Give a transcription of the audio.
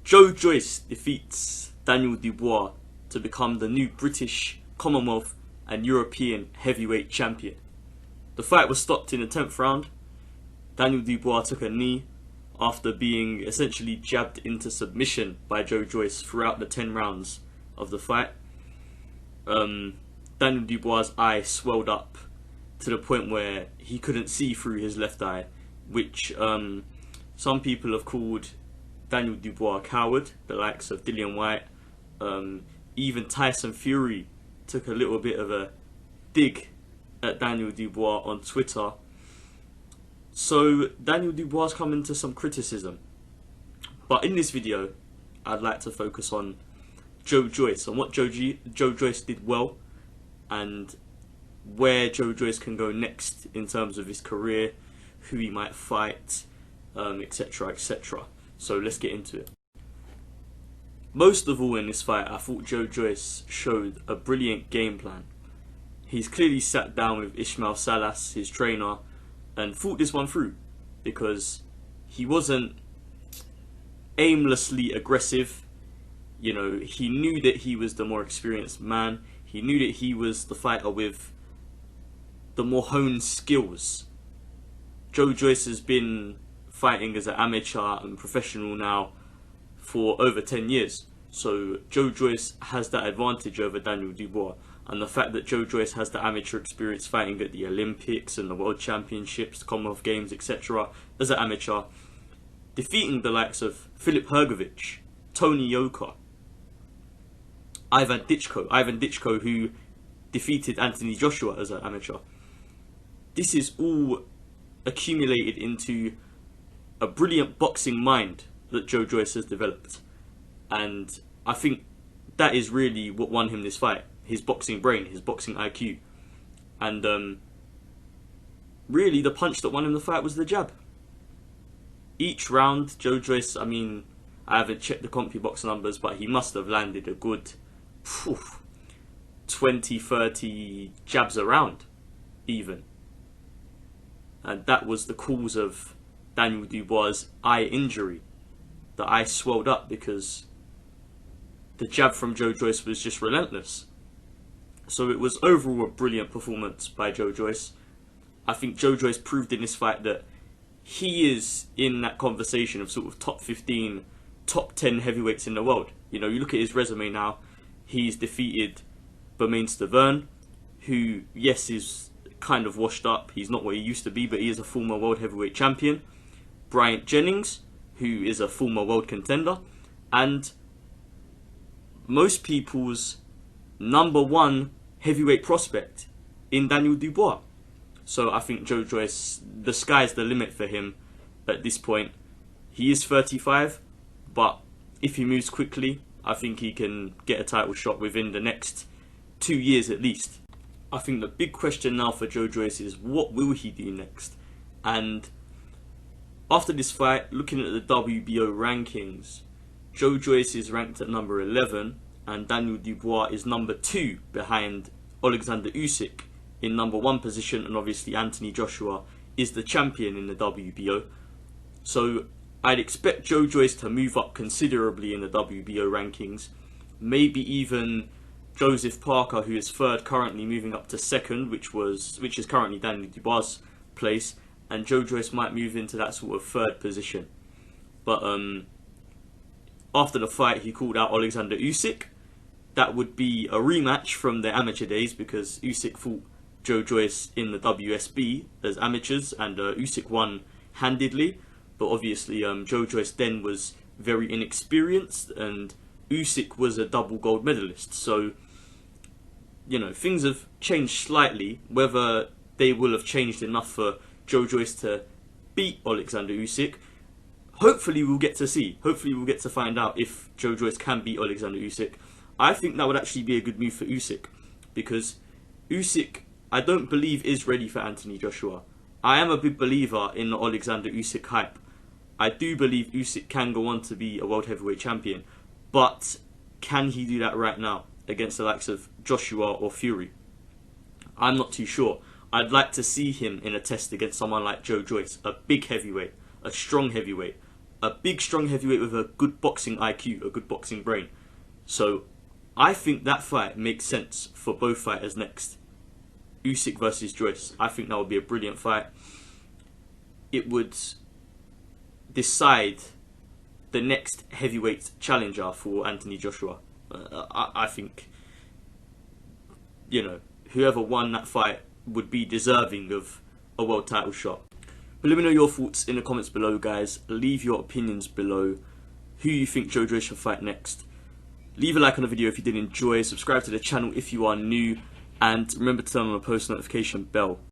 Joe Joyce defeats Daniel Dubois to become the new British, Commonwealth and European heavyweight champion. The fight was stopped in the 10th round. Daniel Dubois took a knee after being essentially jabbed into submission by Joe Joyce throughout the 10 rounds of the fight. Daniel Dubois' eye swelled up to the point where he couldn't see through his left eye, which some people have called Daniel Dubois a coward, the likes of Dillian Whyte. Even Tyson Fury took a little bit of a dig at Daniel Dubois on Twitter. So Daniel Dubois come into some criticism. But in this video, I'd like to focus on Joe Joyce and what Joe Joyce did well and where Joe Joyce can go next in terms of his career, who he might fight, etc, etc. So let's get into it. Most of all in this fight, I thought Joe Joyce showed a brilliant game plan. He's clearly sat down with Ismail Salas, his trainer, and thought this one through, because he wasn't aimlessly aggressive. You know, he knew that he was the more experienced man. He knew that he was the fighter with the more honed skills. Joe Joyce has been fighting as an amateur and professional now for over 10 years. So Joe Joyce has that advantage over Daniel Dubois. And the fact that Joe Joyce has the amateur experience fighting at the Olympics and the World Championships, Commonwealth Games, etc. as an amateur, defeating the likes of Filip Hrgovic, Tony Yoka, Ivan Dichko, who defeated Anthony Joshua as an amateur. This is all accumulated into a brilliant boxing mind that Joe Joyce has developed. And I think that is really what won him this fight. His boxing brain, his boxing IQ. And really the punch that won him the fight was the jab. Each round, Joe Joyce, I mean, I haven't checked the CompuBox numbers, but he must have landed a good 20, 30 jabs around, even. And that was the cause of Daniel Dubois' eye injury. The eye swelled up because the jab from Joe Joyce was just relentless. So it was overall a brilliant performance by Joe Joyce. I think Joe Joyce proved in this fight that he is in that conversation of sort of top 15, top 10 heavyweights in the world. You know, you look at his resume now, he's defeated Bermane Stiverne, who, yes, is kind of washed up. He's not what he used to be, but he is a former world heavyweight champion. Bryant Jennings, who is a former world contender. And most people's #1 heavyweight prospect in Daniel Dubois. So I think Joe Joyce, the sky's the limit for him at this point. He is 35, but if he moves quickly, I think he can get a title shot within the next 2 years at least. I think the big question now for Joe Joyce is, what will he do next? And after this fight, looking at the WBO rankings, Joe Joyce is ranked at number 11, and Daniel Dubois is number 2 behind Alexander Usyk in #1 position, and obviously Anthony Joshua is the champion in the WBO. So I'd expect Joe Joyce to move up considerably in the WBO rankings. Maybe even Joseph Parker, who is 3rd currently, moving up to 2nd, which is currently Daniel Dubois' place, and Joe Joyce might move into that sort of 3rd position. But after the fight, he called out Alexander Usyk. That would be a rematch from their amateur days, because Usyk fought Joe Joyce in the WSB as amateurs, and Usyk won handedly. But obviously Joe Joyce then was very inexperienced, and Usyk was a double gold medalist. So, you know, things have changed slightly. Whether they will have changed enough for Joe Joyce to beat Alexander Usyk, hopefully we'll get to see. Hopefully we'll get to find out if Joe Joyce can beat Alexander Usyk. I think that would actually be a good move for Usyk, because Usyk, I don't believe, is ready for Anthony Joshua. I am a big believer in the Alexander Usyk hype. I do believe Usyk can go on to be a world heavyweight champion, but can he do that right now against the likes of Joshua or Fury? I'm not too sure. I'd like to see him in a test against someone like Joe Joyce, a big heavyweight, a strong heavyweight, a big, strong heavyweight with a good boxing IQ, a good boxing brain. So I think that fight makes sense for both fighters next. Usyk versus Joyce. I think that would be a brilliant fight. It would decide the next heavyweight challenger for Anthony Joshua. I think, you know, whoever won that fight would be deserving of a world title shot. But let me know your thoughts in the comments below, guys. Leave your opinions below. Who you think Joe Joyce should fight next. Leave a like on the video if you did enjoy. Subscribe to the channel if you are new. And remember to turn on the post notification bell.